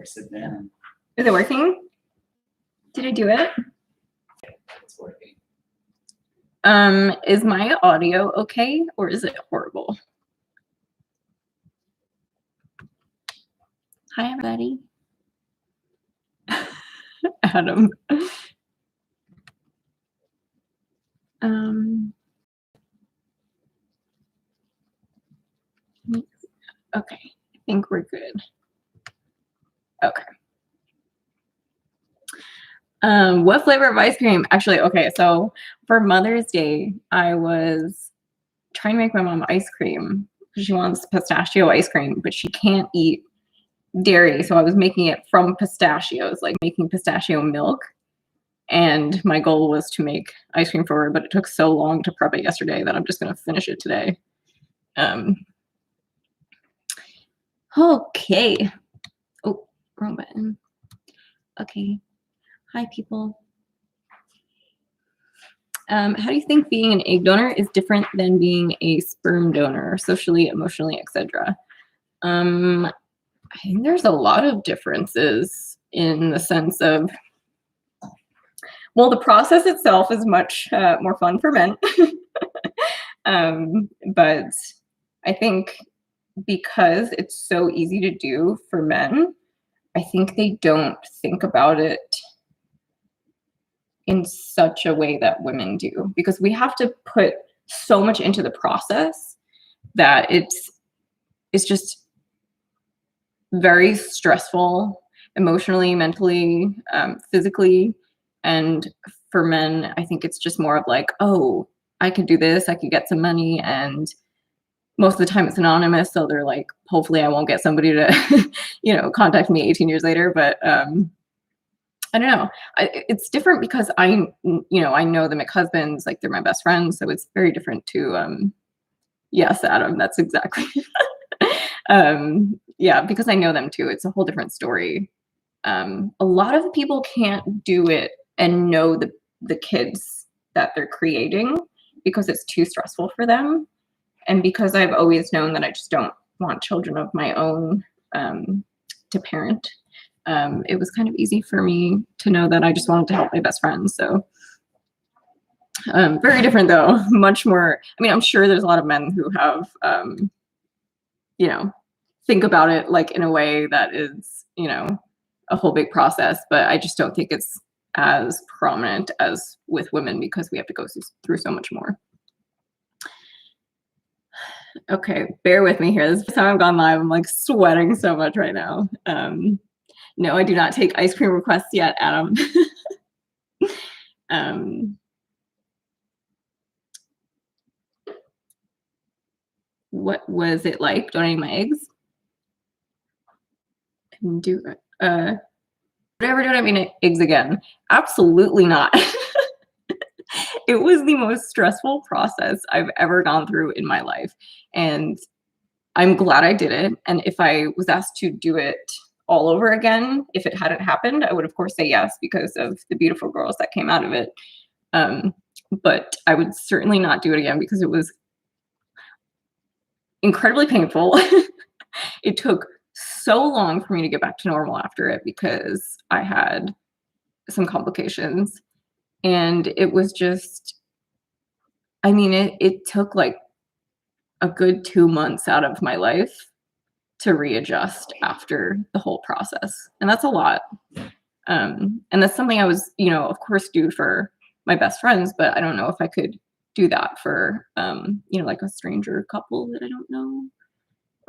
sitting in. Is it working? Did I do it? It's working. Is my audio okay or is it horrible? Hi, everybody. Adam. Okay, I think we're good. Okay. What flavor of ice cream? Actually, okay, so for Mother's Day, I was trying to make my mom ice cream because she wants pistachio ice cream, but she can't eat dairy. So I was making it from pistachios, like making pistachio milk. And my goal was to make ice cream for her, but it took so long to prep it yesterday that I'm just going to finish it today. Okay. Oh, wrong button. Okay. Hi, people. How do you think being an egg donor is different than being a sperm donor, socially, emotionally, etc.? I think there's a lot of differences in the sense of, well, the process itself is much more fun for men. But I think because it's so easy to do for men, I think they don't think about it in such a way that women do, because we have to put so much into the process that it's just very stressful emotionally, mentally, physically. And for men, I think it's just more of like, oh, I could do this, I could get some money, and most of the time it's anonymous, so they're like, hopefully I won't get somebody to contact me 18 years later. But I don't know. It's different because I know them at husbands, like they're my best friends. So it's very different to, yes, Adam, that's exactly. Yeah, because I know them too. It's a whole different story. A lot of people can't do it and know the kids that they're creating because it's too stressful for them. And because I've always known that I just don't want children of my own to parent. It was kind of easy for me to know that I just wanted to help my best friends. So very different though, much more. I mean, I'm sure there's a lot of men who have, think about it like in a way that is, a whole big process, but I just don't think it's as prominent as with women because we have to go through so much more. Okay, bear with me here. This is the first time I've gone live. I'm like sweating so much right now. No, I do not take ice cream requests yet, Adam. What was it like donating my eggs? Do would I ever donate my eggs again? Absolutely not. It was the most stressful process I've ever gone through in my life. And I'm glad I did it. And if I was asked to do it all over again, if it hadn't happened, I would of course say yes because of the beautiful girls that came out of it. But I would certainly not do it again because it was incredibly painful. It took so long for me to get back to normal after it because I had some complications. And it was just, I mean, it took like a good 2 months out of my life to readjust after the whole process. And that's a lot. And that's something I was, of course, do for my best friends, but I don't know if I could do that for, like a stranger couple that I don't know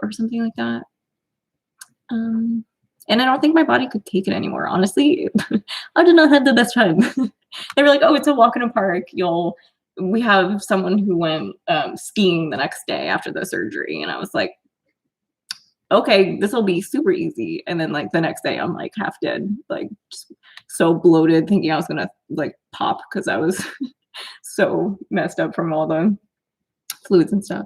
or something like that. And I don't think my body could take it anymore. Honestly, I did not have the best time. They were like, oh, it's a walk in a park. We have someone who went skiing the next day after the surgery. And I was like, okay, this will be super easy. And then like the next day I'm like half dead, like just so bloated, thinking I was gonna like pop because I was so messed up from all the fluids and stuff.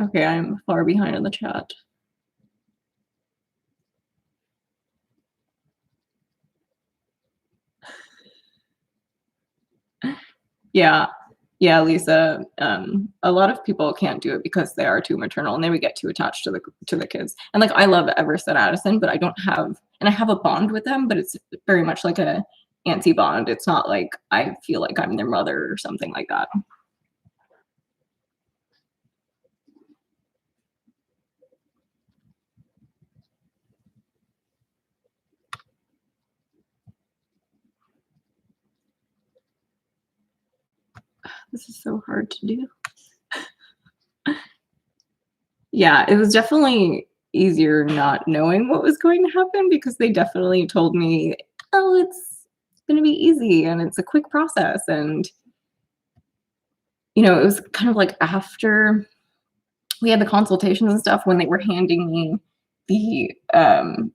Okay, I'm far behind in the chat. Yeah, Yeah, Lisa. A lot of people can't do it because they are too maternal and they would get too attached to the kids. And like I love Everest and Addison, but I don't have and I have a bond with them, but it's very much like a auntie bond. It's not like I feel like I'm their mother or something like that. This is so hard to do. Yeah, it was definitely easier not knowing what was going to happen because they definitely told me, oh, it's going to be easy and it's a quick process. And, it was kind of like after we had the consultations and stuff when they were handing me the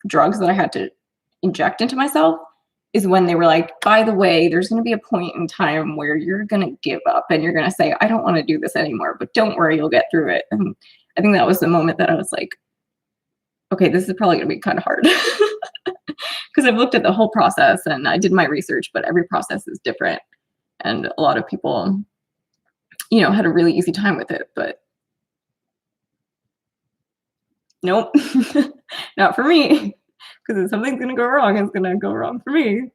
drugs that I had to inject into myself is when they were like, by the way, there's going to be a point in time where you're going to give up and you're going to say, I don't want to do this anymore, but don't worry, you'll get through it. And I think that was the moment that I was like, okay, this is probably going to be kind of hard because I've looked at the whole process and I did my research, but every process is different. And a lot of people, had a really easy time with it, but nope, not for me. Because if something's going to go wrong, it's going to go wrong for me.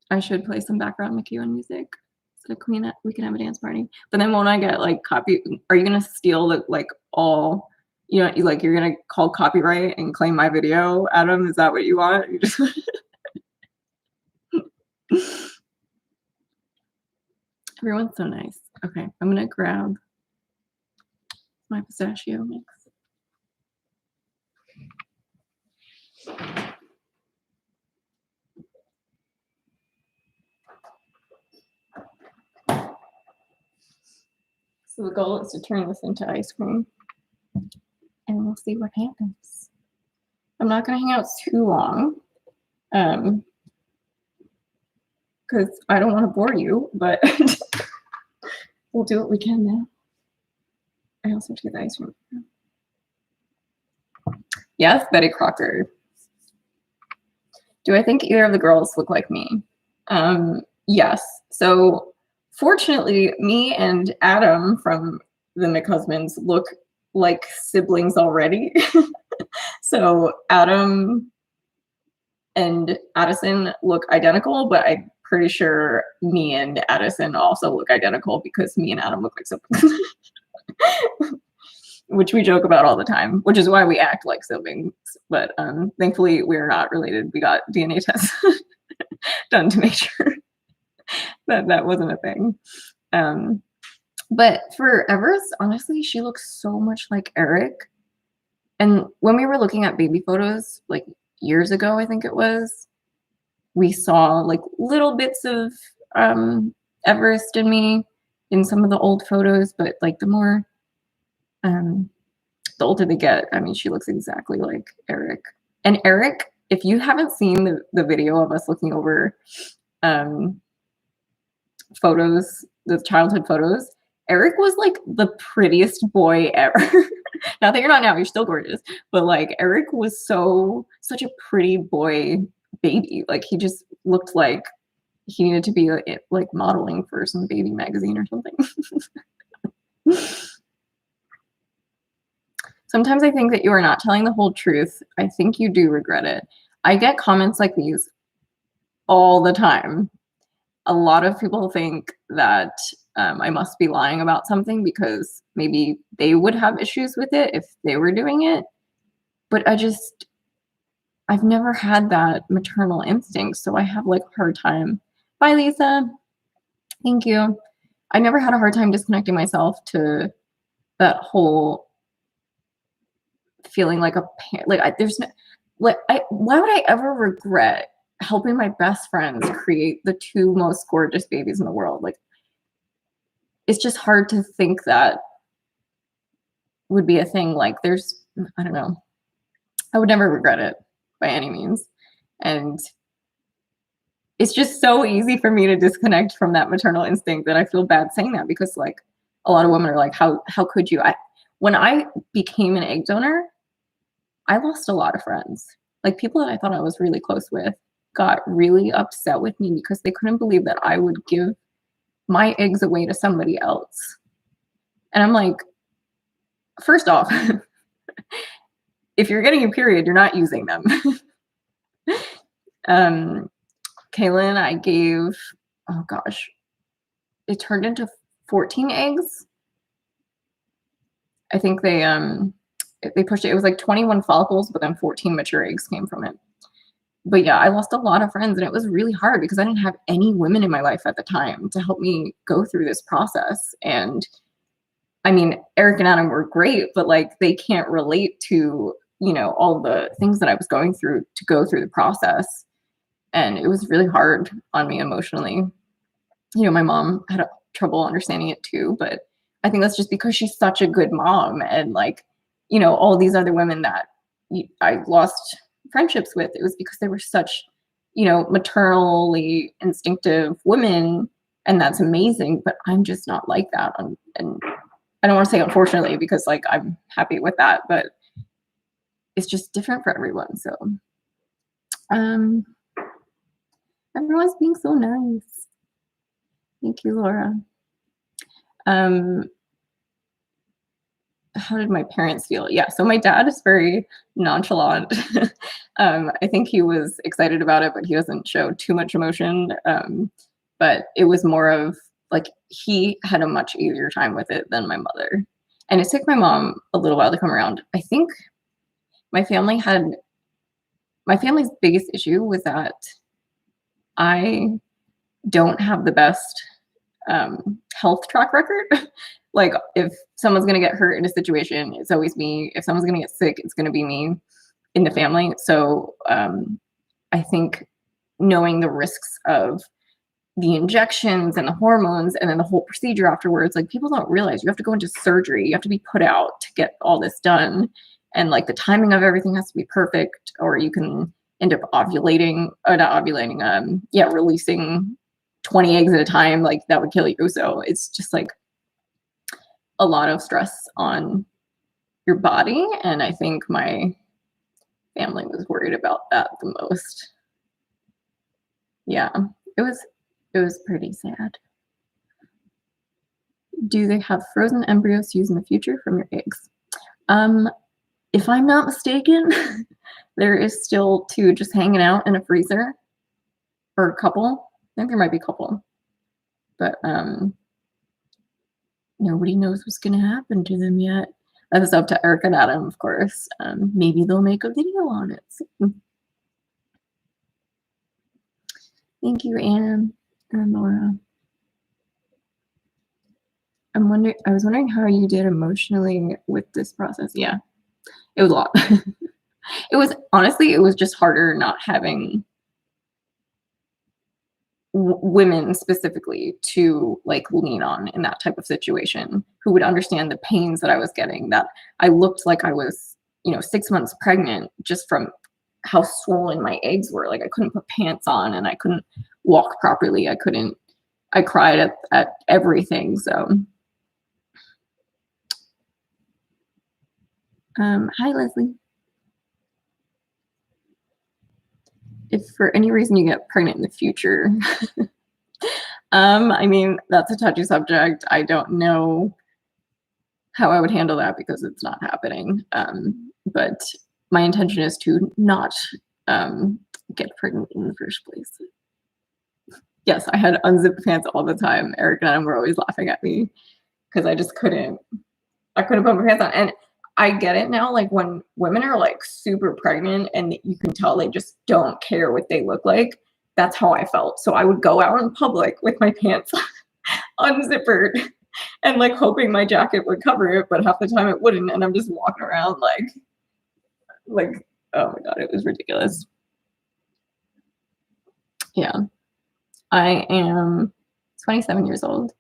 I should play some background McEwen music so we can have a dance party. But then won't I get like copy? Are you going to steal like all, like you're going to call copyright and claim my video, Adam? Is that what you want? You just Everyone's so nice. Okay, I'm going to grab my pistachio mix. So the goal is to turn this into ice cream and we'll see what happens. I'm not going to hang out too long because I don't want to bore you, but we'll do what we can now. I also have to get the ice cream. Yes, Betty Crocker. Do I think either of the girls look like me? Yes. So fortunately, me and Adam from the McHusbands look like siblings already. So Adam and Addison look identical, but I'm pretty sure me and Addison also look identical because me and Adam look like siblings. Which we joke about all the time, which is why we act like siblings. But thankfully, we're not related. We got DNA tests done to make sure that that wasn't a thing. But for Everest, honestly, she looks so much like Eric. And when we were looking at baby photos, like years ago, I think it was, we saw like little bits of Everest and me in some of the old photos, but like the older they get, I mean, she looks exactly like Eric. And Eric, if you haven't seen the video of us looking over photos, the childhood photos, Eric was like the prettiest boy ever. Not that you're not now, you're still gorgeous, but like Eric was such a pretty boy baby. Like he just looked like he needed to be like modeling for some baby magazine or something. Sometimes I think that you are not telling the whole truth. I think you do regret it. I get comments like these all the time. A lot of people think that I must be lying about something because maybe they would have issues with it if they were doing it. But I've never had that maternal instinct. So I have like a hard time. Bye, Lisa. Thank you. I never had a hard time disconnecting myself to that whole feeling like a parent. Like why would I ever regret helping my best friends create the two most gorgeous babies in the world? Like, it's just hard to think that would be a thing. Like I don't know. I would never regret it by any means. And it's just so easy for me to disconnect from that maternal instinct that I feel bad saying that because like a lot of women are like, how could you? When I became an egg donor, I lost a lot of friends, like people that I thought I was really close with. got really upset with me because they couldn't believe that I would give my eggs away to somebody else. And I'm like, first off, if you're getting a period, you're not using them. Kaylin, I gave, oh gosh, it turned into 14 eggs. I think they pushed it. It was like 21 follicles, but then 14 mature eggs came from it. But yeah, I lost a lot of friends, and it was really hard because I didn't have any women in my life at the time to help me go through this process. And I mean, Eric and Adam were great, but like they can't relate to, you know, all the things that I was going through to go through the process. And it was really hard on me emotionally. You know, my mom had trouble understanding it too, but I think that's just because she's such a good mom. And like, you know, all these other women that I lost friendships with, it was because they were such, you know, maternally instinctive women, and that's amazing, but I'm just not like that. And I don't want to say unfortunately, because like I'm happy with that, but it's just different for everyone. So everyone's being so nice. Thank you, Laura. How did my parents feel? Yeah, so my dad is very nonchalant. I think he was excited about it, but he doesn't show too much emotion. But it was more of like he had a much easier time with it than my mother. And it took my mom a little while to come around. I think my family's biggest issue was that I don't have the best health track record. Like if someone's gonna get hurt in a situation, it's always me. If someone's gonna get sick, it's gonna be me in the family. So I think knowing the risks of the injections and the hormones and then the whole procedure afterwards, like people don't realize you have to go into surgery, you have to be put out to get all this done. And like the timing of everything has to be perfect, or you can end up ovulating, or not ovulating, releasing 20 eggs at a time, like that would kill you. So it's just like a lot of stress on your body. And I think my family was worried about that the most. Yeah, it was pretty sad. Do they have frozen embryos to use in the future from your eggs? If I'm not mistaken, there is still 2 just hanging out in a freezer, or a couple. I think there might be a couple, but nobody knows what's gonna happen to them yet. That's up to Eric and Adam, of course. Maybe they'll make a video on it soon. Thank you, Anne and Laura. I was wondering how you did emotionally with this process. Yeah, it was a lot. It was just harder not having women specifically to like lean on in that type of situation, who would understand the pains that I was getting, that I looked like I was, you know, 6 months pregnant just from how swollen my eggs were. Like I couldn't put pants on and I couldn't walk properly. I cried at everything. So hi Leslie. If for any reason you get pregnant in the future, I mean, that's a touchy subject. I don't know how I would handle that because it's not happening. But my intention is to not get pregnant in the first place. Yes, I had unzipped pants all the time. Eric and I were always laughing at me because I couldn't put my pants on. And I get it now, like when women are like super pregnant and you can tell they just don't care what they look like. That's how I felt. So I would go out in public with my pants unzippered and like hoping my jacket would cover it, but half the time it wouldn't. And I'm just walking around like, oh my God, it was ridiculous. Yeah. I am 27 years old,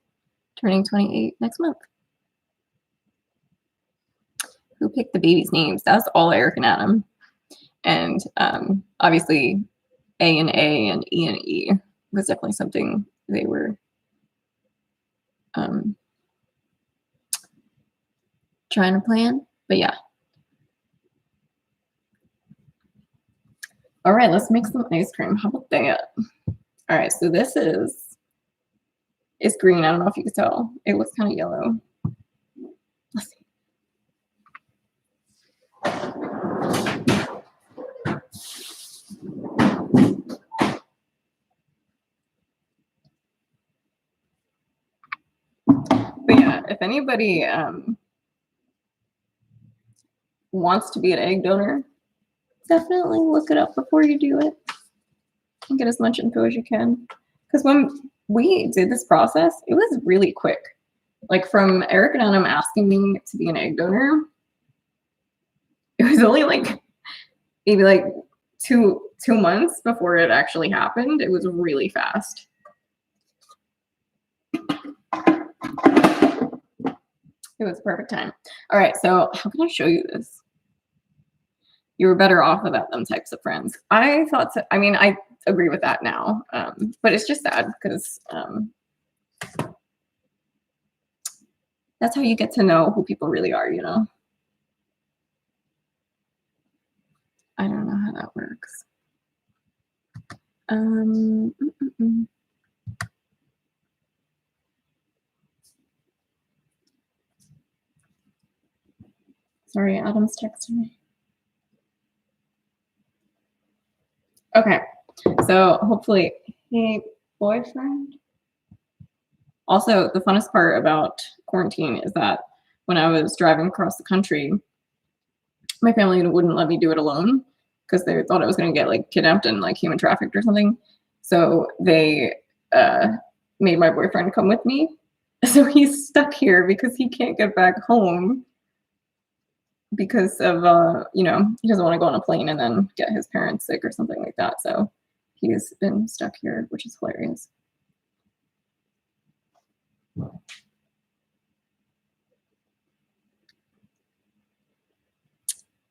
turning 28 next month. Who picked the baby's names? That's all Eric and Adam. And obviously A and A and E was definitely something they were trying to plan. But yeah. All right, let's make some ice cream. How about that? All right, so this is green. I don't know if you can tell. It looks kind of yellow. Let's see. But yeah, if anybody wants to be an egg donor, definitely look it up before you do it and get as much info as you can. Because when we did this process, it was really quick. Like from Eric and Adam asking me to be an egg donor, it was only like maybe like two months before it actually happened. It was really fast. It was perfect time. All right, so how can I show you this? You were better off without them types of friends. I thought so. I mean, I agree with that now, but it's just sad because that's how you get to know who people really are, you know? I don't know how that works. Sorry, Adam's texting me. Okay, so hopefully, hey, boyfriend. Also, the funnest part about quarantine is that when I was driving across the country, my family wouldn't let me do it alone because they thought I was going to get like kidnapped and like human trafficked or something. So they made my boyfriend come with me. So he's stuck here because he can't get back home because of you know, he doesn't want to go on a plane and then get his parents sick or something like that. So he's been stuck here, which is hilarious.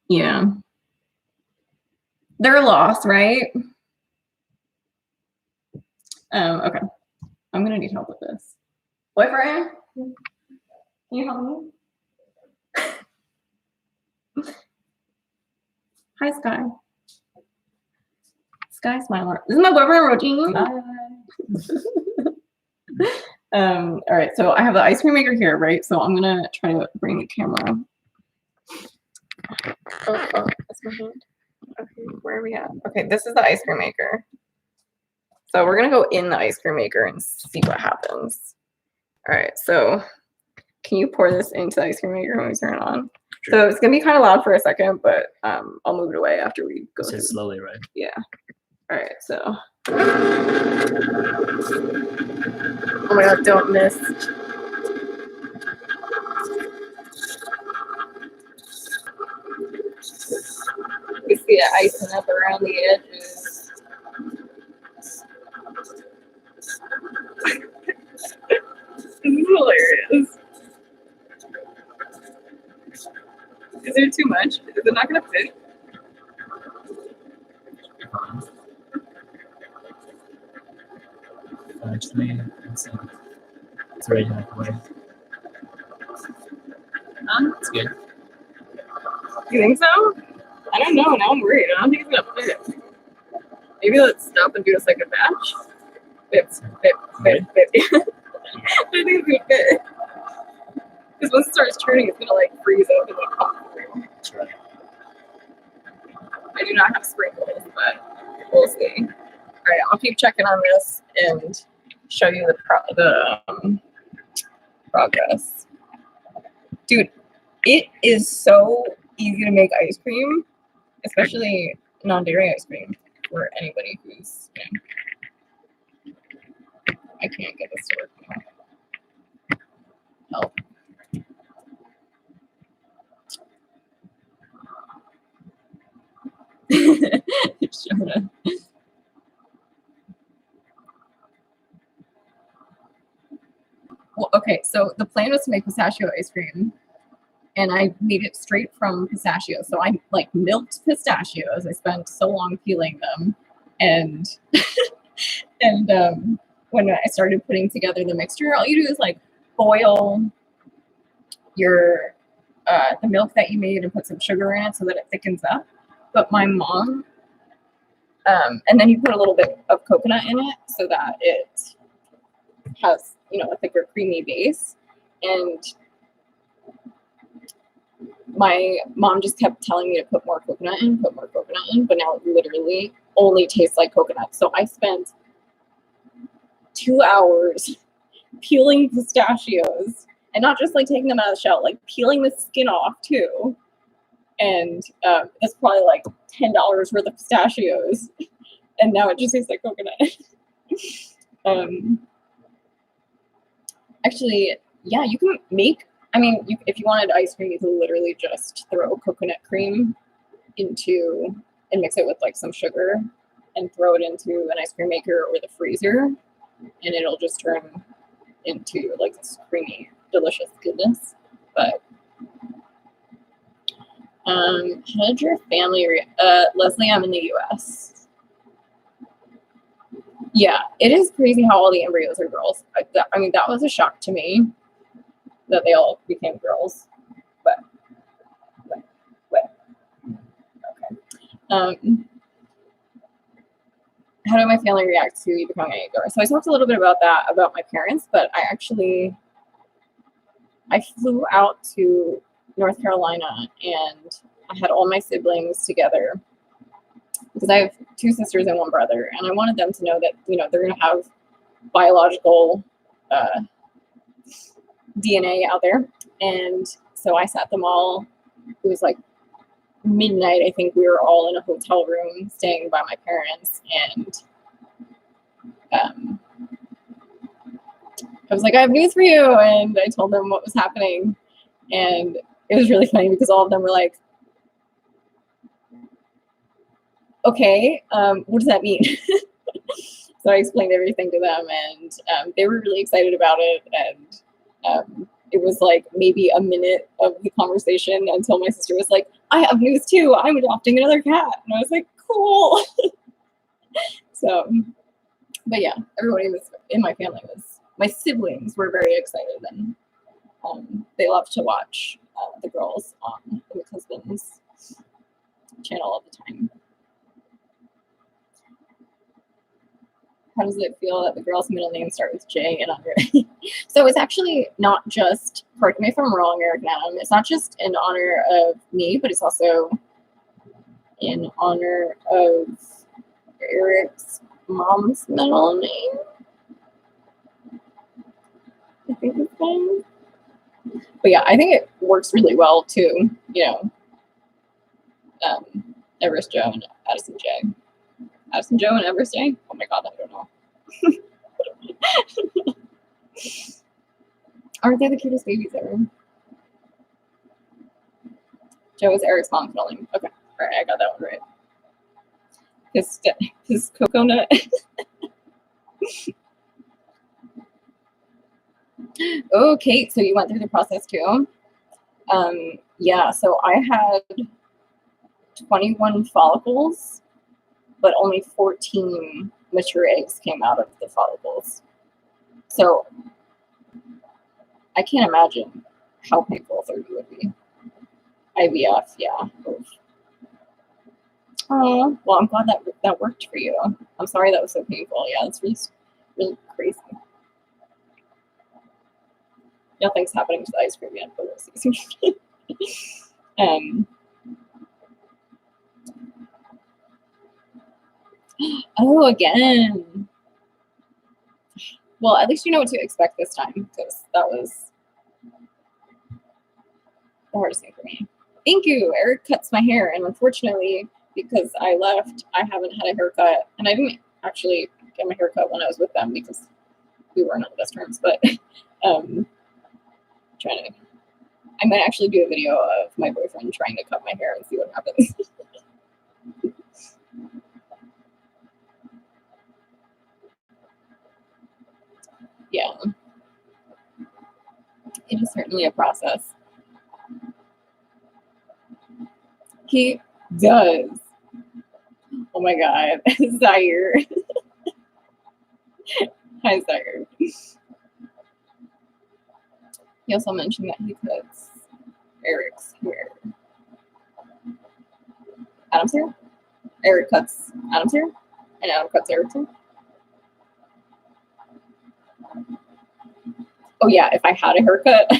Yeah. They're lost, right? Okay. I'm gonna need help with this. Boyfriend? Can you help me? Hi, Sky. Sky Smiler. This is my boyfriend, Routine. All right, so I have the ice cream maker here, right? So I'm gonna try to bring the camera. Oh, that's my hand. Okay, where are we at? Okay, this is the ice cream maker. So we're gonna go in the ice cream maker and see what happens. All right, so can you pour this into the ice cream maker when we turn it on? Sure. So it's gonna be kind of loud for a second, but I'll move it away after we go through. Slowly, right? Yeah. All right, so. Oh my God, don't miss. You see it icing up around the edges. This is hilarious. Is there too much? Is it not gonna fit? Actually, it's ready to make away. It's good. You think so? I don't know. Now I'm worried. I don't think it's gonna fit. Maybe let's stop and do a second batch. Fit. I think it's gonna fit. Because once it starts turning, it's gonna like freeze up and like come through. That's right. I do not have sprinklers, but we'll see. All right, I'll keep checking on this and show you the progress. Dude, it is so easy to make ice cream, especially non-dairy ice cream for anybody who's, you know, I can't get this to work now. Help. Well, okay, so the plan was to make pistachio ice cream, and I made it straight from pistachio. So I like milked pistachios. I spent so long peeling them, and and when I started putting together the mixture, all you do is like boil your the milk that you made and put some sugar in it so that it thickens up. But my mom And then you put a little bit of coconut in it so that it has, you know, a thicker, creamy base. And my mom just kept telling me to put more coconut in, but now it literally only tastes like coconut. So I spent 2 hours peeling pistachios, and not just like taking them out of the shell, like peeling the skin off too. And it's probably like $10 worth of pistachios, and now it just tastes like coconut. Actually, yeah, you can make. I mean, if you wanted ice cream, you could literally just throw coconut cream into and mix it with like some sugar and throw it into an ice cream maker or the freezer, and it'll just turn into like this creamy, delicious goodness. But how did your family Leslie, I'm in the US. Yeah, it is crazy how all the embryos are girls. I mean, that was a shock to me that they all became girls. But okay. How did my family react to you becoming a girl? So I talked a little bit about that, about my parents, but I flew out to North Carolina and I had all my siblings together because I have 2 sisters and 1 brother, and I wanted them to know that, you know, they're going to have biological DNA out there. And so I sat them all. It was like midnight. I think we were all in a hotel room staying by my parents, and I was like, I have news for you, and I told them what was happening, and it was really funny because all of them were like, okay, what does that mean? So I explained everything to them, and they were really excited about it. And it was like maybe a minute of the conversation until my sister was like, I have news too. I'm adopting another cat. And I was like, cool. So, but yeah, everybody was in my family my siblings were very excited, and they love to watch the girls on my husband's channel all the time. How does it feel that the girl's middle name start with J and Andre? So it's actually not just, correct me if I'm wrong, Eric and Adam, it's not just in honor of me, but it's also in honor of Eric's mom's middle name. I think it's fine. But yeah, I think it works really well too, you know. Everest Joe and Addison J. Addison Joe and Everest J? Oh my god, I don't know. Aren't they the cutest babies ever? Joe is Eric's mom's middle name. Okay, all right, I got that one right. His coconut. Oh, Kate, so you went through the process too? Yeah, so I had 21 follicles, but only 14 mature eggs came out of the follicles. So I can't imagine how painful 30 would be. IVF, yeah. Oh, well, I'm glad that worked for you. I'm sorry that was so painful. Yeah, it's really, really crazy. Nothing's happening to the ice cream yet, but we'll see. Oh, again. Well, at least you know what to expect this time, because that was the hardest thing for me. Thank you. Eric cuts my hair, and unfortunately, because I left, I haven't had a haircut, and I didn't actually get my haircut when I was with them because we weren't on the best terms. But I might actually do a video of my boyfriend trying to cut my hair and see what happens. Yeah, it is certainly a process. He does. Oh my god, Zaire. Hi, Zaire. He also mentioned that he cuts Eric's hair. Adam's hair? Eric cuts Adam's Adam's here? And Adam cuts Eric's hair? Oh yeah, if I had a haircut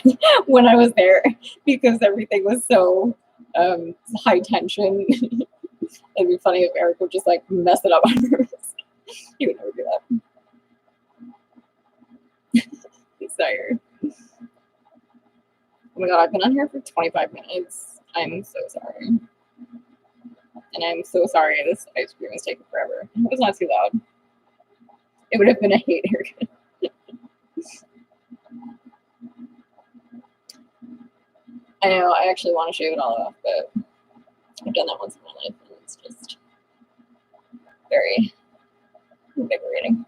when I was there, because everything was so high tension, it'd be funny if Eric would just like mess it up on purpose. He would never do that. He's tired. Oh my god, I've been on here for 25 minutes. I'm so sorry. And I'm so sorry this ice cream is taking forever. I hope it's not too loud. It would have been a hate haircut. I know, I actually want to shave it all off, but I've done that once in my life, and it's just very invigorating.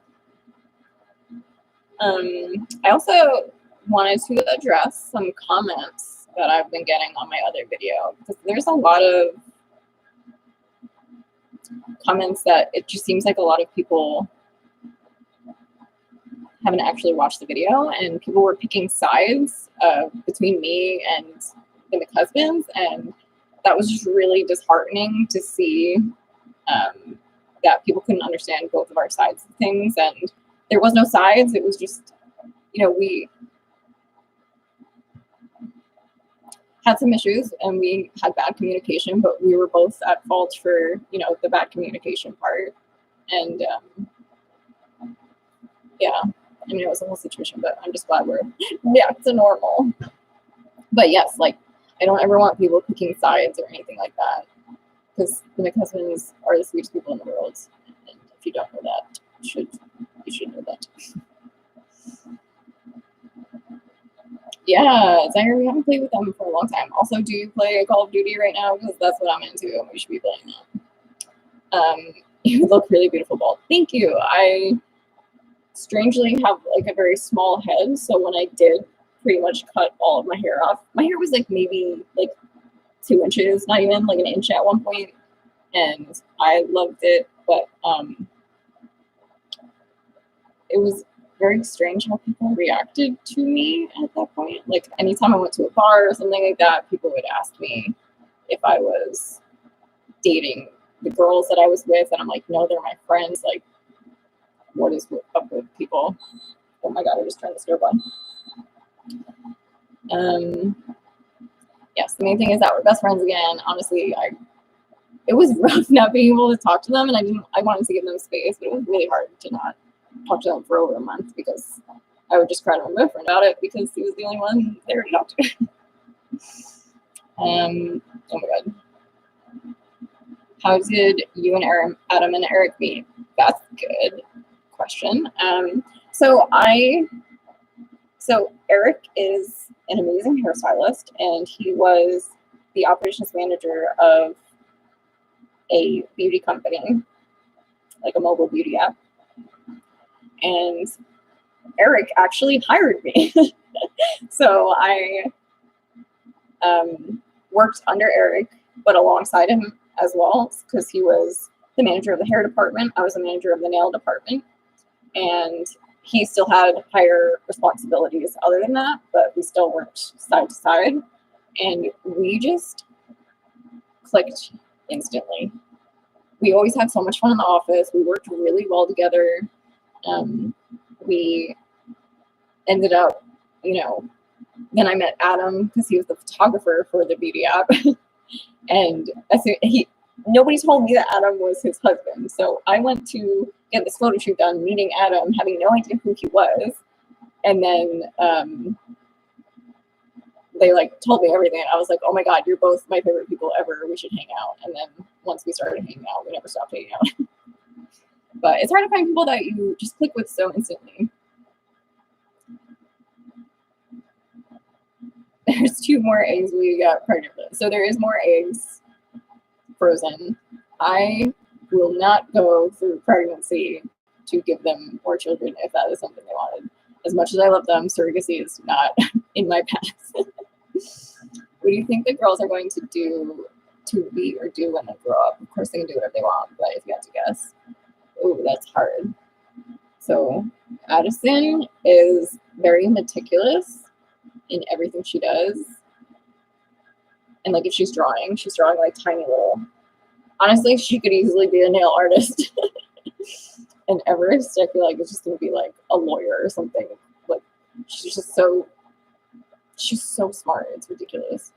I also wanted to address some comments that I've been getting on my other video, because there's a lot of comments that it just seems like a lot of people haven't actually watched the video, and people were picking sides between me and the McHusbands, and that was just really disheartening to see that people couldn't understand both of our sides of things. And there was no sides. It was just, you know, we had some issues and we had bad communication, but we were both at fault for, you know, the bad communication part. And yeah, I mean, it was a whole situation, but I'm just glad we're back to normal. But yes, like, I don't ever want people picking sides or anything like that, because the McHusbands are the sweetest people in the world. And if you don't know that, you should know that. Yeah, Zaire, we haven't played with them for a long time. Also, do you play Call of Duty right now? Because that's what I'm into, and we should be playing that. You look really beautiful, bald. Thank you. I strangely have like a very small head, so when I did pretty much cut all of my hair off, my hair was like maybe like 2 inches, not even like an inch at one point, and I loved it, but it was very strange how people reacted to me at that point. Like anytime I went to a bar or something like that, people would ask me if I was dating the girls that I was with, and I'm like, no, they're my friends. Like, what is up with people? Oh my god, I just turned the stove on. Yes, the main thing is that we're best friends again. Honestly, it was rough not being able to talk to them, and I wanted to give them space, but it was really hard to not talk to them for over a month, because I would just cry to my boyfriend about it because he was the only one there to talk to. Oh my god. How did you and Adam and Eric meet? That's a good question. So Eric is an amazing hairstylist, and he was the operations manager of a beauty company, like a mobile beauty app. And Eric actually hired me. So I worked under Eric, but alongside him as well, because he was the manager of the hair department. I was the manager of the nail department. And he still had higher responsibilities other than that, but we still worked side to side. And we just clicked instantly. We always had so much fun in the office. We worked really well together. We ended up, you know, then I met Adam because he was the photographer for the beauty app. And nobody told me that Adam was his husband. So I went to get this photo shoot done, meeting Adam, having no idea who he was. And then they like told me everything. And I was like, oh my God, you're both my favorite people ever. We should hang out. And then once we started hanging out, we never stopped hanging out. But it's hard to find people that you just click with so instantly. There's 2 more eggs we got pregnant with. So there is more eggs frozen. I will not go through pregnancy to give them more children if that is something they wanted. As much as I love them, surrogacy is not in my path. What do you think the girls are going to be or do when they grow up? Of course they can do whatever they want, but if you had to guess. Oh, that's hard. So Addison is very meticulous in everything she does. And like if she's drawing like tiny little Honestly, she could easily be a nail artist. And Everest, I feel like it's just gonna be like a lawyer or something. Like she's so smart. It's ridiculous.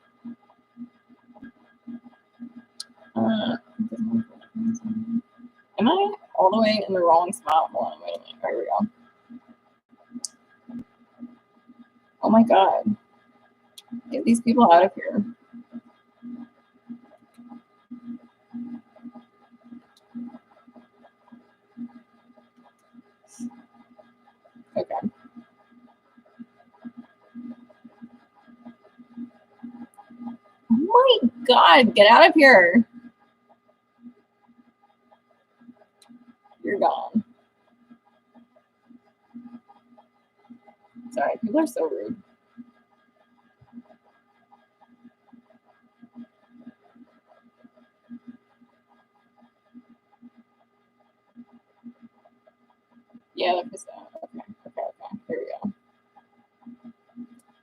Am I all the way in the wrong spot? Hold on, wait a minute. Here we go. Oh my god. Get these people out of here. Okay. Oh my god, get out of here. You're gone. Sorry, people are so rude. Yeah, that was okay. Here we go.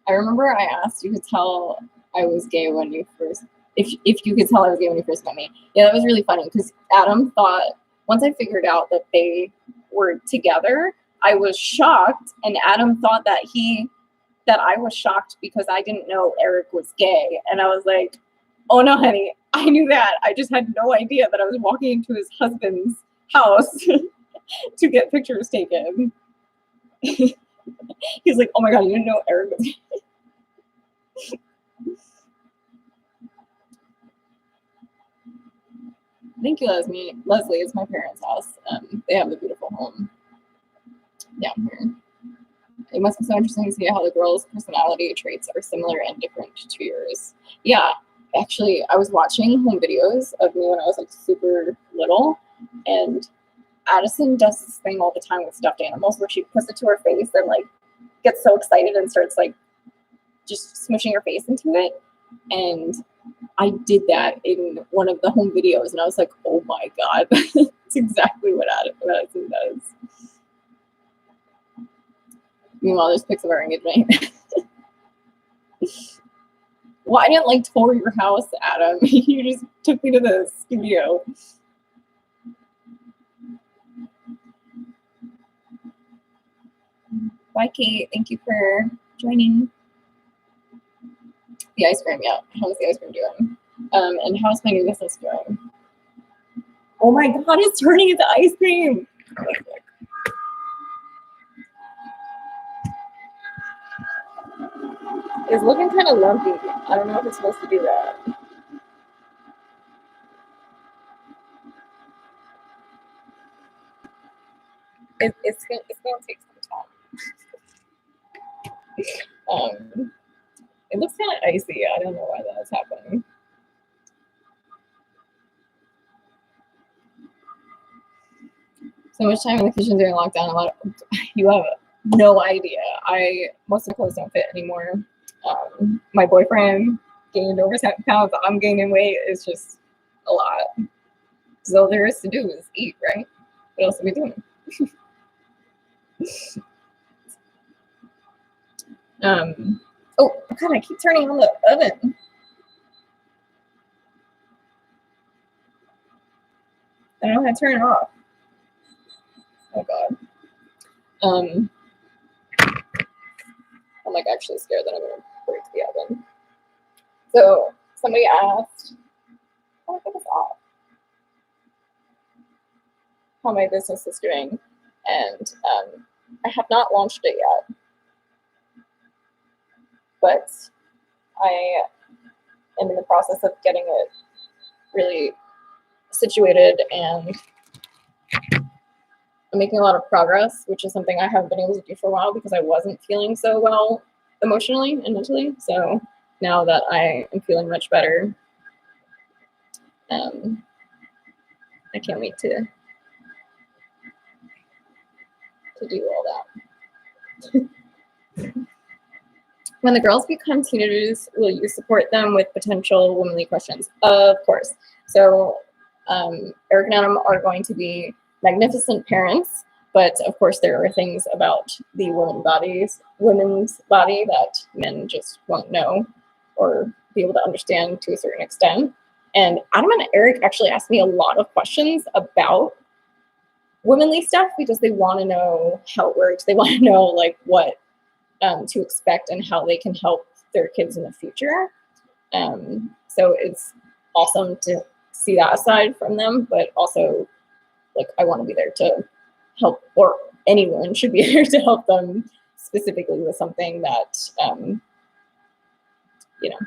I remember I asked you could tell I was gay when you first, if you could tell I was gay when you first met me. Yeah, that was really funny because Adam thought, once I figured out that they were together, I was shocked, and Adam thought that I was shocked because I didn't know Eric was gay, and I was like, oh no, honey, I knew that. I just had no idea that I was walking into his husband's house to get pictures taken. He's like, oh my god, you didn't know Eric was gay. Thank you, Leslie. Leslie is my parents' house. They have a beautiful home down here. It must be so interesting to see how the girls' personality traits are similar and different to yours. Yeah, actually, I was watching home videos of me when I was like super little, and Addison does this thing all the time with stuffed animals where she puts it to her face and like gets so excited and starts like just smushing her face into it. And I did that in one of the home videos, and I was like, oh my god, that's exactly what Addison does. Meanwhile, there's pics of our engagement. Well, I didn't like tour your house, Adam. You just took me to the studio. Bye, Kate. Thank you for joining. The ice cream, yeah. How's the ice cream doing? And how's my new business doing? Oh my god, it's turning into ice cream. It's looking kind of lumpy. I don't know if it's supposed to do that. It's gonna take some time. It looks kind of icy. I don't know why that's happening. So much time in the kitchen during lockdown. You have no idea. Most of the clothes don't fit anymore. My boyfriend gained over 7 pounds. I'm gaining weight. It's just a lot. So all there is to do is eat, right? What else are we doing? Oh god, I keep turning on the oven. I don't know how to turn it off. Oh god. I'm like actually scared that I'm gonna break the oven. So somebody asked, how do I get this off? How my business is doing, and I have not launched it yet, but I am in the process of getting it really situated, and I'm making a lot of progress, which is something I haven't been able to do for a while because I wasn't feeling so well emotionally and mentally. So now that I am feeling much better, I can't wait to do all that. When the girls become teenagers, will you support them with potential womanly questions? Of course. So Eric and Adam are going to be magnificent parents, but of course there are things about the women's body that men just won't know or be able to understand to a certain extent. And Adam and Eric actually asked me a lot of questions about womanly stuff because they want to know how it works. They want to know like what to expect and how they can help their kids in the future. So it's awesome to see that aside from them, but also like I want to be there to help, or anyone should be there to help them specifically with something that, you know,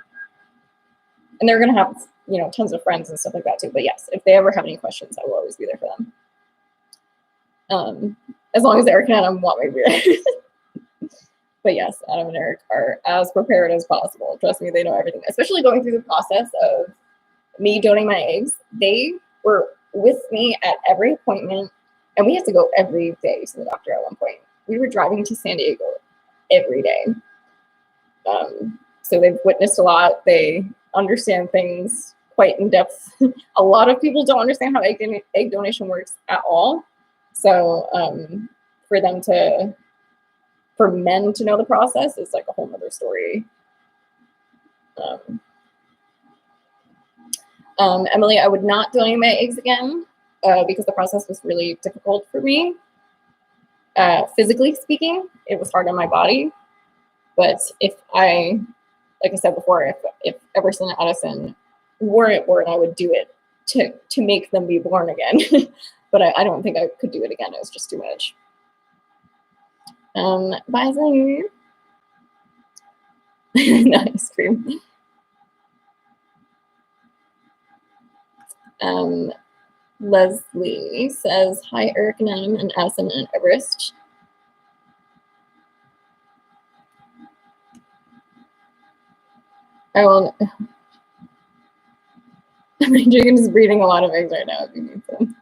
and they're going to have, you know, tons of friends and stuff like that too. But yes, if they ever have any questions, I will always be there for them. As long as Eric and Adam want me to be there. But yes, Adam and Eric are as prepared as possible. Trust me, they know everything, especially going through the process of me donating my eggs. They were with me at every appointment, and we had to go every day to the doctor at one point. We were driving to San Diego every day. So they've witnessed a lot. They understand things quite in depth. A lot of people don't understand how egg donation works at all. So for men to know the process is like a whole nother story. Emily, I would not donate my eggs again because the process was really difficult for me. Physically speaking, it was hard on my body. But if I, like I said before, if Everson and Addison weren't born, I would do it to make them be born again. But I don't think I could do it again. It was just too much. Bye, Zaire. Ice cream. Leslie says, hi, Eric and Adam and Addison and Everest. I will. My chicken is breeding a lot of eggs right now if you need some.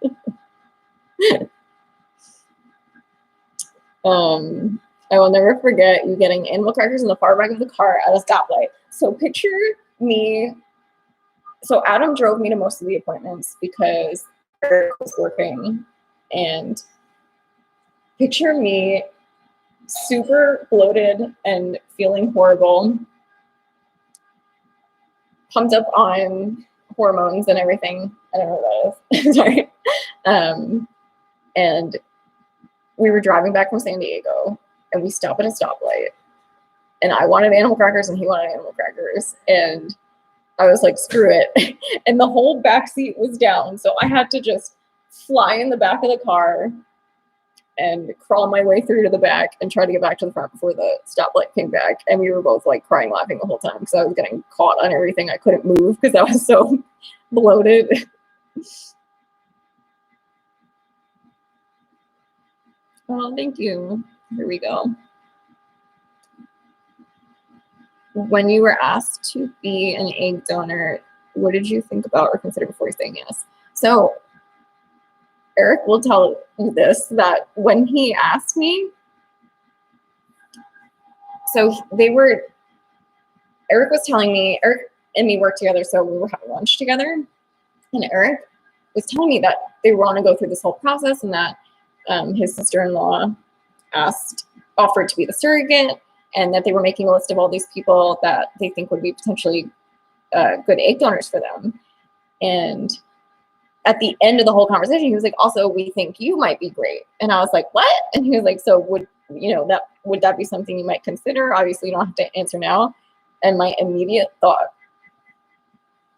I will never forget you getting animal crackers in the far back of the car at a stoplight. So picture me. So Adam drove me to most of the appointments because Eric was working, and picture me super bloated and feeling horrible, pumped up on hormones and everything. I don't know what that is. Sorry. And we were driving back from San Diego, and we stopped at a stoplight, and I wanted animal crackers and he wanted animal crackers, and I was like, screw it. And the whole back seat was down, so I had to just fly in the back of the car and crawl my way through to the back and try to get back to the front before the stoplight came back. And we were both like crying, laughing the whole time because I was getting caught on everything. I couldn't move because I was so bloated. Oh, thank you. Here we go. When you were asked to be an egg donor, what did you think about or consider before saying yes? So Eric will tell you this, that when he asked me, so Eric was telling me, Eric and me worked together, so we were having lunch together, and Eric was telling me that they were going to go through this whole process, and that his sister-in-law offered to be the surrogate, and that they were making a list of all these people that they think would be potentially good egg donors for them. And at the end of the whole conversation, he was like, also, we think you might be great. And I was like, what? And he was like, so would that be something you might consider? Obviously, you don't have to answer now. And my immediate thought,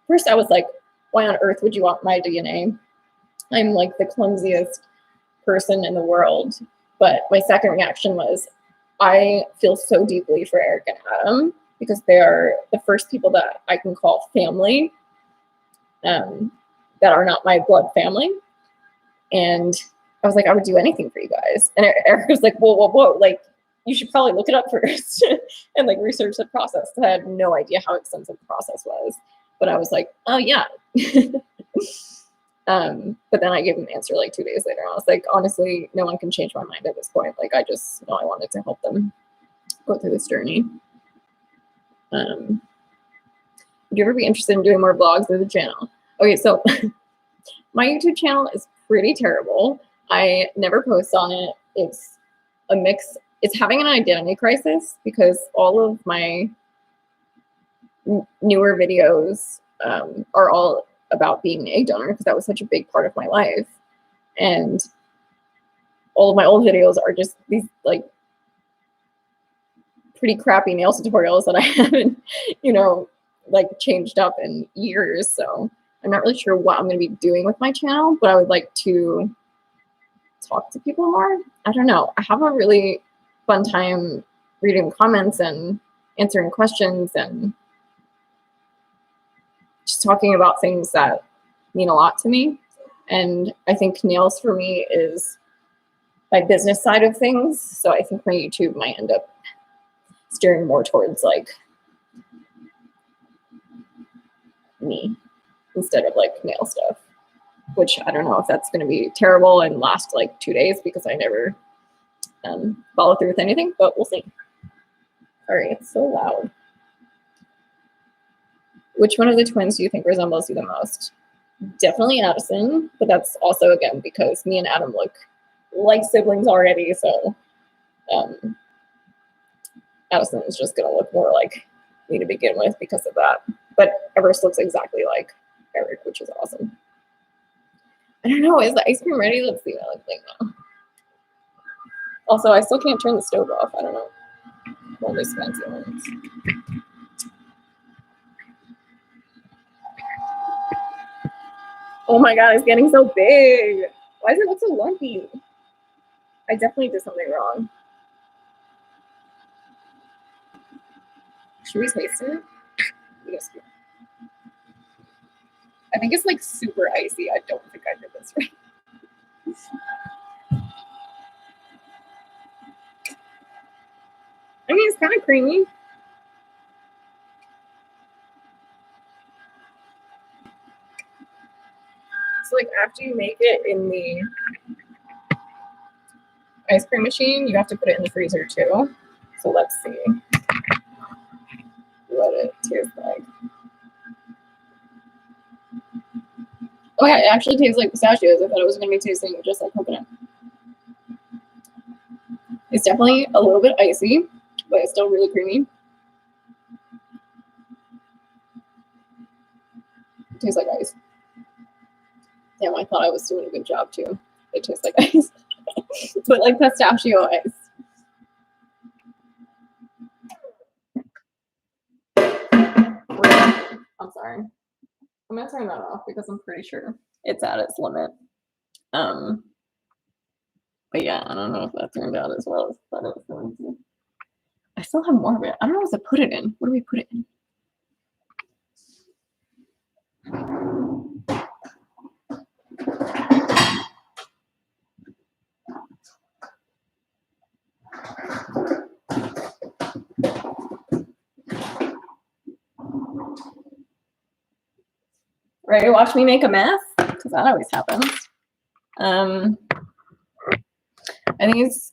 first I was like, why on earth would you want my DNA? I'm like the clumsiest person in the world. But my second reaction was, I feel so deeply for Eric and Adam because they are the first people that I can call family, that are not my blood family. And I was like, I would do anything for you guys. And Eric was like, whoa, like, you should probably look it up first and like research the process. I had no idea how extensive the process was, but I was like, oh yeah. But then I gave him an answer like 2 days later. I was like, honestly, no one can change my mind at this point. Like, I just know I wanted to help them go through this journey. Would you ever be interested in doing more vlogs with the channel? Okay, so my YouTube channel is pretty terrible. I never post on it. It's a mix. It's having an identity crisis because all of my newer videos are all about being an egg donor because that was such a big part of my life. And all of my old videos are just these like pretty crappy nail tutorials that I haven't, you know, like changed up in years. So I'm not really sure what I'm going to be doing with my channel, but I would like to talk to people more. I don't know. I have a really fun time reading the comments and answering questions and just talking about things that mean a lot to me. And I think nails for me is my business side of things. So I think my YouTube might end up steering more towards like me instead of like nail stuff, which I don't know if that's going to be terrible and last like 2 days because I never follow through with anything, but we'll see. Sorry, it's so loud. Which one of the twins do you think resembles you the most? Definitely Addison, but that's also, again, because me and Adam look like siblings already, so Addison is just going to look more like me to begin with because of that. But Everest looks exactly like Eric, which is awesome. I don't know, is the ice cream ready? Let's see what I look like now. Also, I still can't turn the stove off. I don't know. All these fancy ones. Oh my god, it's getting so big. Why does it look so lumpy? I definitely did something wrong. Should we taste it? Yes. I think it's like super icy. I don't think I did this right. I mean, it's kind of creamy. So like after you make it in the ice cream machine, you have to put it in the freezer too. So let's see what it tastes like. Oh yeah, it actually tastes like pistachios. I thought it was going to be tasting just like coconut. It's definitely a little bit icy, but it's still really creamy. It tastes like ice. Damn, I thought I was doing a good job too. It tastes like ice, but like pistachio ice. I'm sorry. I'm gonna turn that off because I'm pretty sure it's at its limit. But yeah, I don't know if that turned out as well as I thought it was going to. I still have more of it. I don't know what to put it in. What do we put it in? Ready to watch me make a mess? Because that always happens. I think it's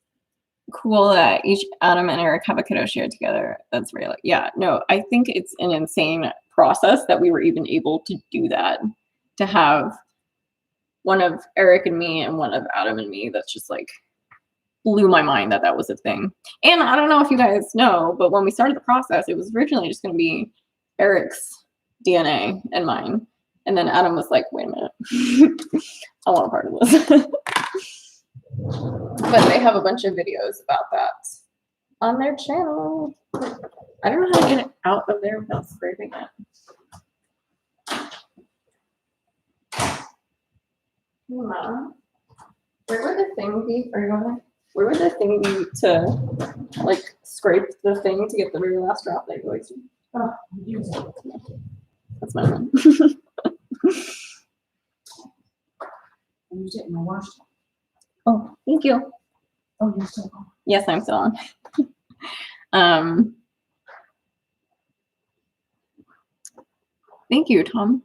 cool that each Adam and Eric have a kiddo shared together. That's really, yeah, no, I think it's an insane process that we were even able to do that, to have one of Eric and me and one of Adam and me. That's just like blew my mind that that was a thing. And I don't know if you guys know, but when we started the process, it was originally just going to be Eric's DNA and mine. And then Adam was like, wait a minute, I want a part of this. But they have a bunch of videos about that on their channel. I don't know how to get it out of there without scraping it. Mom, where would the thing be? Are you going there? Where would the thing be to like scrape the thing to get the very last drop that you're wasting? Oh, that's my one. Use it in the wash. Oh, thank you. Oh, you're still on. Yes, I'm still on. Thank you, Tom.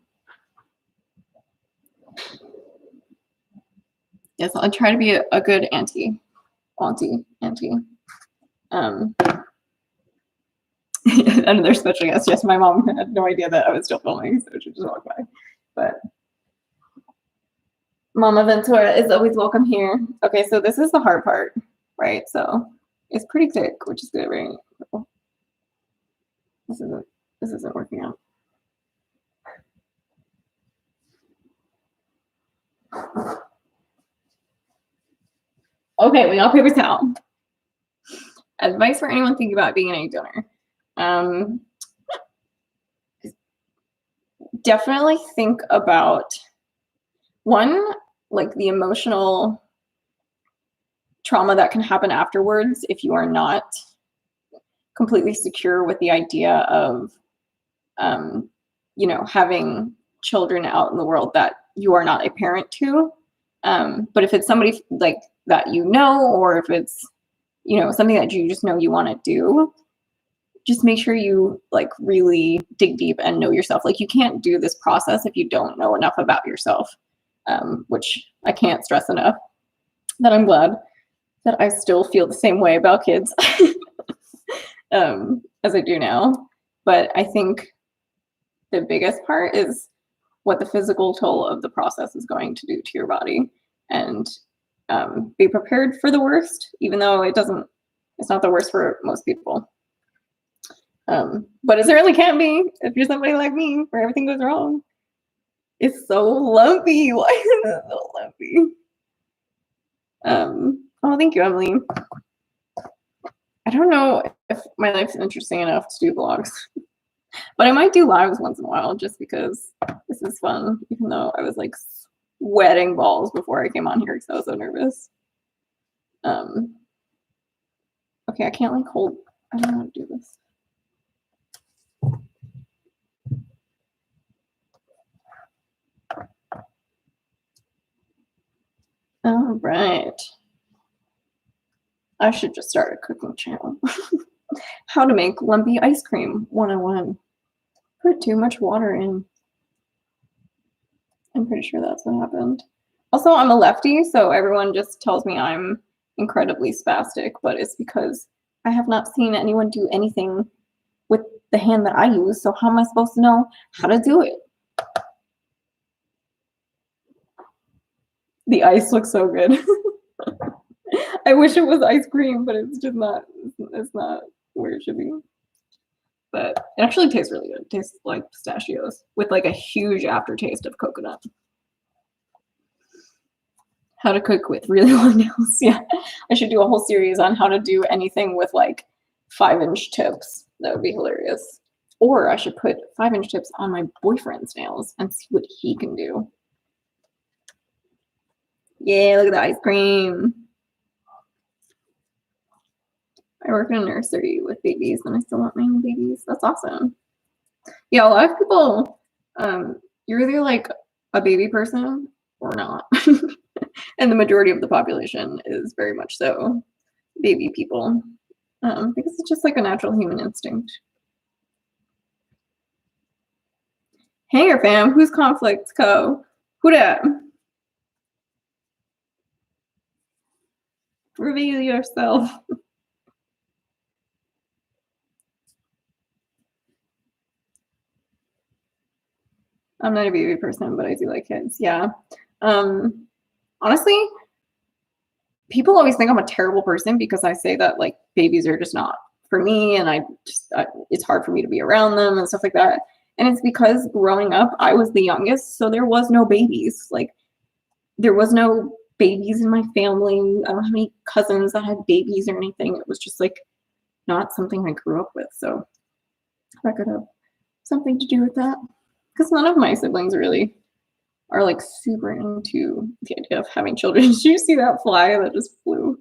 Yes, I'll try to be a good auntie. Another special guest. Yes, my mom had no idea that I was still filming, so she just walked by. But Mama Ventura is always welcome here. Okay, so this is the hard part, right? So it's pretty thick, which is good, right? This isn't working out. Okay, we got paper towel. Advice for anyone thinking about being an egg donor. Definitely think about one, like the emotional trauma that can happen afterwards if you are not completely secure with the idea of, having children out in the world that you are not a parent to. But if it's somebody like that, or if it's, something that you just know you want to do, just make sure you like really dig deep and know yourself. Like you can't do this process if you don't know enough about yourself, which I can't stress enough that I'm glad that I still feel the same way about kids as I do now. But I think the biggest part is what the physical toll of the process is going to do to your body, and be prepared for the worst, even though it's not the worst for most people. But it certainly can't be if you're somebody like me where everything goes wrong. It's so lumpy. Why is it so lumpy? Oh, thank you, Emily. I don't know if my life's interesting enough to do vlogs, but I might do lives once in a while just because this is fun, even though I was like sweating balls before I came on here because I was so nervous. Okay, I can't like hold, I don't know how to do this. All right. I should just start a cooking channel. How to make lumpy ice cream 101. Put too much water in. I'm pretty sure that's what happened. Also, I'm a lefty, so everyone just tells me I'm incredibly spastic, but it's because I have not seen anyone do anything with the hand that I use, so how am I supposed to know how to do it? The ice looks so good. I wish it was ice cream, but it's just not, it's not where it should be. But it actually tastes really good. It tastes like pistachios with like a huge aftertaste of coconut. How to cook with really long nails. Yeah, I should do a whole series on how to do anything with like 5-inch tips. That would be hilarious. Or I should put 5-inch tips on my boyfriend's nails and see what he can do. Yeah, look at the ice cream. I work in a nursery with babies and I still want my own babies. That's awesome. Yeah, a lot of people, you're either like a baby person or not. And the majority of the population is very much so baby people, because it's just like a natural human instinct. Hanger fam, who's Conflict Co? Who dat? Reveal yourself. I'm not a baby person, but I do like kids. Yeah. Honestly, people always think I'm a terrible person because I say that like babies are just not for me, and it's hard for me to be around them and stuff like that. And it's because growing up, I was the youngest, so there was no babies. Like there was no babies in my family. I don't have any cousins that had babies or anything. It was just like not something I grew up with. So that could have something to do with that. Because none of my siblings really are like super into the idea of having children. Did you see that fly that just flew?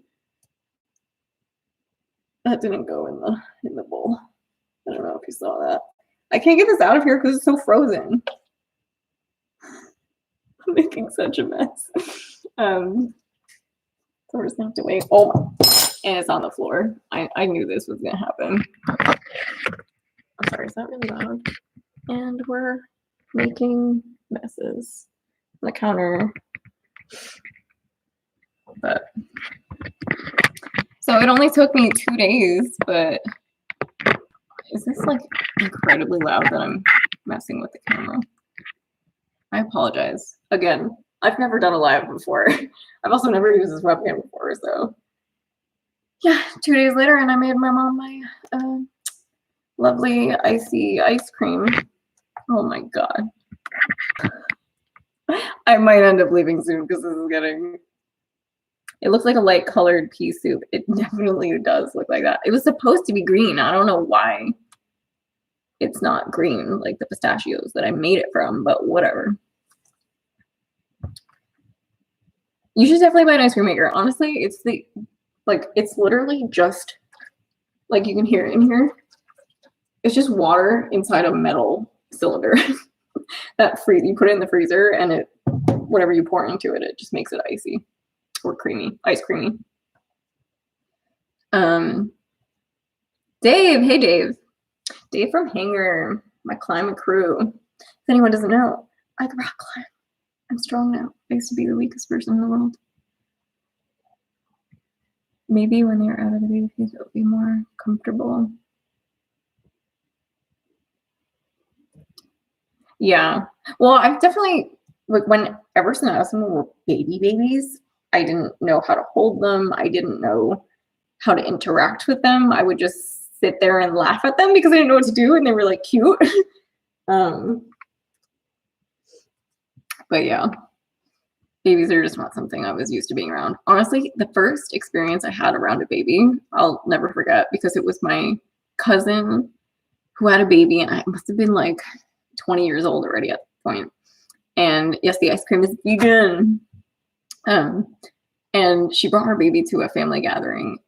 That didn't go in the bowl. I don't know if you saw that. I can't get this out of here because it's so frozen. I'm making such a mess. So we're just gonna have to wait. Oh, and it's on the floor. I knew this was gonna happen. I'm sorry, is that really loud? And we're making messes on the counter. But so it only took me 2 days, but is this like incredibly loud that I'm messing with the camera? I apologize. Again, I've never done a live before. I've also never used this webcam before, so yeah, 2 days later, and I made my mom my lovely icy ice cream. Oh my god. I might end up leaving soon because this is getting It looks like a light colored pea soup. It definitely does look like that. It was supposed to be green. I don't know why it's not green like the pistachios that I made it from, but whatever. You should definitely buy an ice cream maker. Honestly, it's it's literally just, like you can hear it in here. It's just water inside a metal cylinder that you put it in the freezer, and whatever you pour into it, it just makes it icy or creamy, ice creamy. Dave, hey Dave. Dave from Hanger, my climate crew. If anyone doesn't know, I can rock climb. I'm strong now. I used to be the weakest person in the world. Maybe when they're out of the baby phase, it'll be more comfortable. Yeah. Well, I've definitely, like, ever since I was were babies, I didn't know how to hold them. I didn't know how to interact with them. I would just sit there and laugh at them because I didn't know what to do, and they were like cute. But yeah, babies are just not something I was used to being around. Honestly, the first experience I had around a baby, I'll never forget, because it was my cousin who had a baby, and I must have been like 20 years old already at the point. And yes, the ice cream is vegan. And she brought her baby to a family gathering,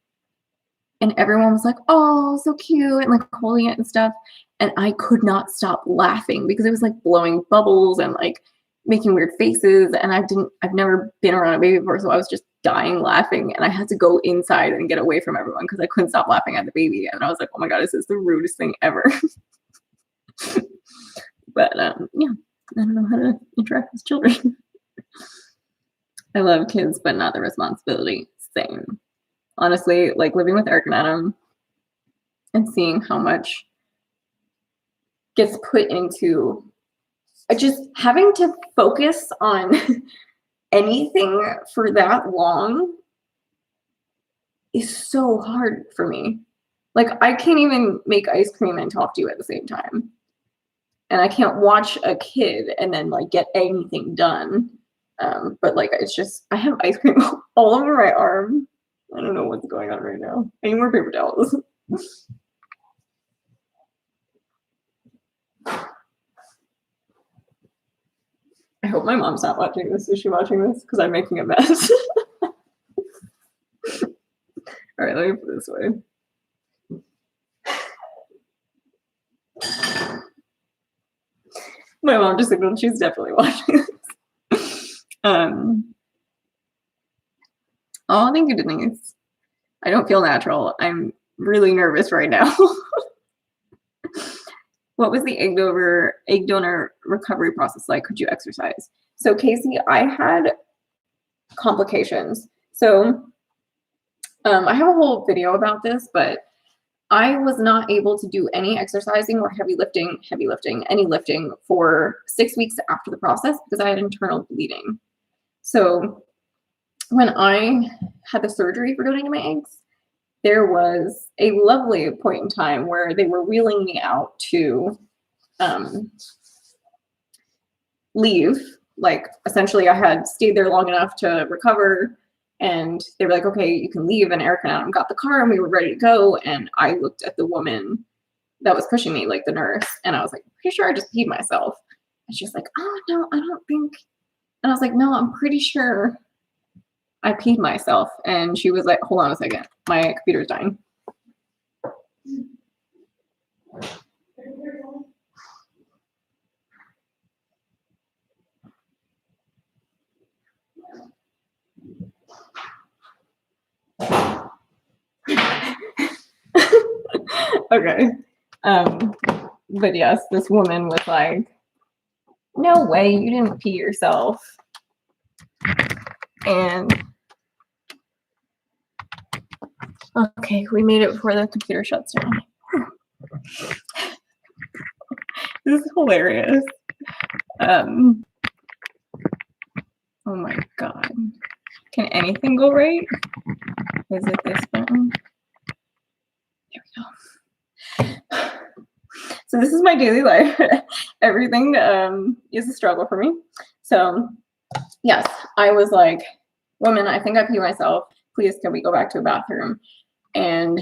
and everyone was like, oh, so cute, and like holding it and stuff. And I could not stop laughing because it was like blowing bubbles and like making weird faces. And I've never been around a baby before, so I was just dying laughing. And I had to go inside and get away from everyone because I couldn't stop laughing at the baby. And I was like, oh my God, this is the rudest thing ever. But yeah, I don't know how to interact with children. I love kids, but not the responsibility. Same. Honestly, like living with Eric and Adam and seeing how much gets put into just having to focus on anything for that long is so hard for me. Like, I can't even make ice cream and talk to you at the same time. And I can't watch a kid and then like get anything done. But like, it's just, I have ice cream all over my arm. I don't know what's going on right now. I need more paper towels. I hope my mom's not watching this. Is she watching this? Because I'm making a mess. All right, let me put this away. My mom just signaled she's definitely watching this. Oh, thank you, Denise. I don't feel natural. I'm really nervous right now. What was the egg donor recovery process like? Could you exercise? So Casey, I had complications. So I have a whole video about this, but I was not able to do any exercising or any lifting for 6 weeks after the process because I had internal bleeding. So when I had the surgery for donating my eggs, there was a lovely point in time where they were wheeling me out to leave. Like, essentially I had stayed there long enough to recover, and they were like, okay, you can leave. And Eric and Adam got the car and we were ready to go. And I looked at the woman that was pushing me, like the nurse, and I was like, pretty sure I just peed myself. And she's like, oh no, I don't think. And I was like, no, I'm pretty sure I peed myself. And she was like, hold on a second, my computer's dying. Okay. But yes, this woman was like, no way, you didn't pee yourself. And okay, we made it before the computer shuts down. This is hilarious. Oh my God. Can anything go right? Is it this button? There we go. So this is my daily life. Everything is a struggle for me. So yes, I was like, woman, I think I peed myself. Please, can we go back to a bathroom? And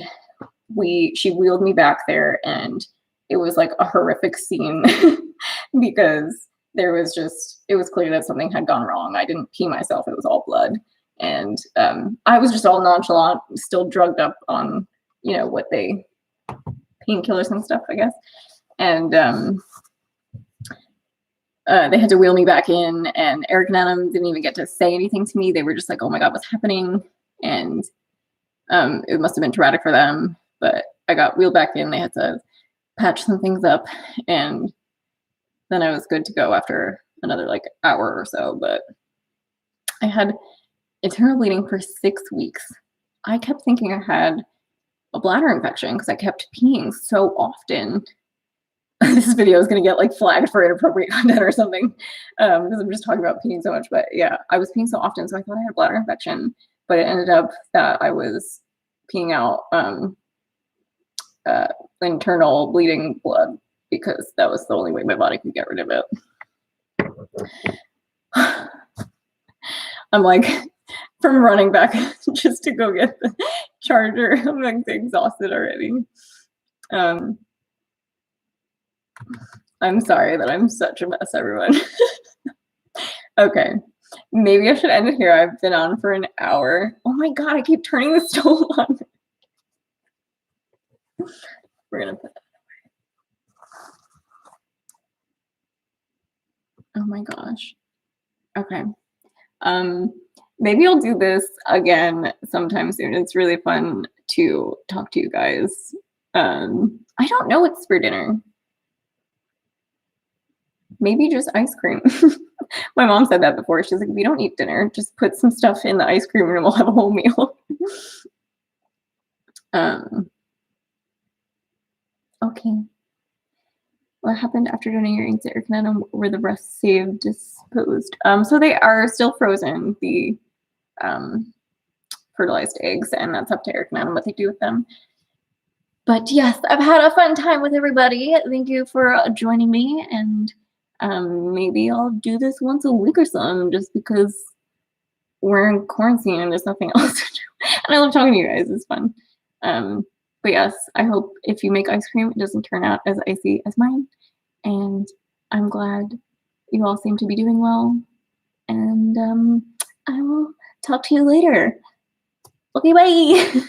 she wheeled me back there, and it was like a horrific scene because it was clear that something had gone wrong. I didn't pee myself. It was all blood. And I was just all nonchalant, still drugged up on, painkillers and stuff, I guess. And they had to wheel me back in, and Eric and Adam didn't even get to say anything to me. They were just like, oh my God, what's happening? And it must have been traumatic for them, but I got wheeled back in. They had to patch some things up, and then I was good to go after another like hour or so. But I had internal bleeding for 6 weeks. I kept thinking I had a bladder infection because I kept peeing so often. This video is going to get like flagged for inappropriate content or something because I'm just talking about peeing so much. But yeah, I was peeing so often, so I thought I had a bladder infection, but it ended up that I was peeing out internal bleeding blood because that was the only way my body could get rid of it. I'm like, from running back just to go get the charger, I'm like exhausted already. I'm sorry that I'm such a mess, everyone. Okay, maybe I should end it here. I've been on for an hour. Oh my God, I keep turning the stove on. We're gonna put that away. Oh my gosh. Okay. Maybe I'll do this again sometime soon. It's really fun to talk to you guys. I don't know what's for dinner. Maybe just ice cream. My mom said that before. She's like, we don't eat dinner. Just put some stuff in the ice cream and we'll have a whole meal. Okay. What happened after donating your eggs to Eric and Adam? Were the breasts saved, disposed? So they are still frozen, the fertilized eggs, and that's up to Eric and Adam what they do with them. But yes, I've had a fun time with everybody. Thank you for joining me, and maybe I'll do this once a week or something, just because we're in quarantine and there's nothing else to do. And I love talking to you guys. It's fun. But yes, I hope if you make ice cream, it doesn't turn out as icy as mine. And I'm glad you all seem to be doing well. And I will talk to you later. Okay, bye.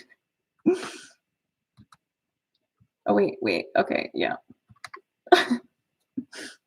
Oh, wait. Okay, yeah.